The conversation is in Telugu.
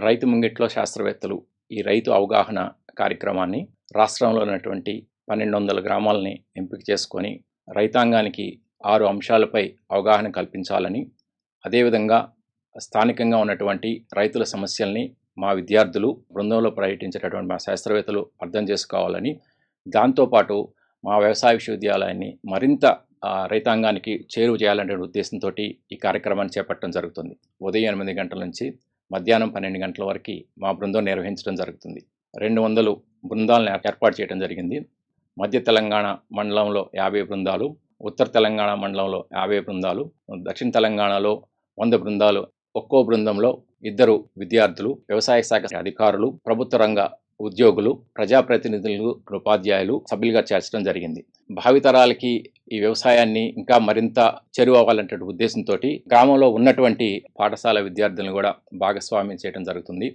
రైతు ముంగిట్లో శాస్త్రవేత్తలు ఈ రైతు అవగాహన కార్యక్రమాన్ని రాష్ట్రంలో ఉన్నటువంటి 1200 గ్రామాలని ఎంపిక చేసుకొని రైతాంగానికి 6 అంశాలపై అవగాహన కల్పించాలని, అదేవిధంగా స్థానికంగా ఉన్నటువంటి రైతుల సమస్యల్ని మా విద్యార్థులు బృందంలో పర్యటించేటటువంటి మా శాస్త్రవేత్తలు అర్థం చేసుకోవాలని, దాంతోపాటు మా వ్యవసాయ విశ్వవిద్యాలయాన్ని మరింత రైతాంగానికి చేరువ చేయాలనే ఉద్దేశంతో ఈ కార్యక్రమాన్ని చేపట్టడం జరుగుతుంది. ఉదయం 8 గంటల నుంచి మధ్యాహ్నం 12 గంటల వరకు మా బృందం నిర్వహించడం జరుగుతుంది. 200 బృందాలను ఏర్పాటు చేయడం జరిగింది. మధ్య తెలంగాణ మండలంలో 50 బృందాలు, ఉత్తర తెలంగాణ మండలంలో 50 బృందాలు, దక్షిణ తెలంగాణలో 100 బృందాలు. ఒక్కో బృందంలో 2 విద్యార్థులు, వ్యవసాయ శాఖ అధికారులు, ప్రభుత్వ రంగ ఉద్యోగులు, ప్రజాప్రతినిధులు, ఉపాధ్యాయులు సభ్యులుగా చేర్చడం జరిగింది. భావితరాలకి ఈ వ్యవసాయాన్ని ఇంకా మరింత చేరువవ్వాలనే ఉద్దేశంతో గ్రామంలో ఉన్నటువంటి పాఠశాల విద్యార్థులను కూడా భాగస్వామ్యం చేయడం జరుగుతుంది.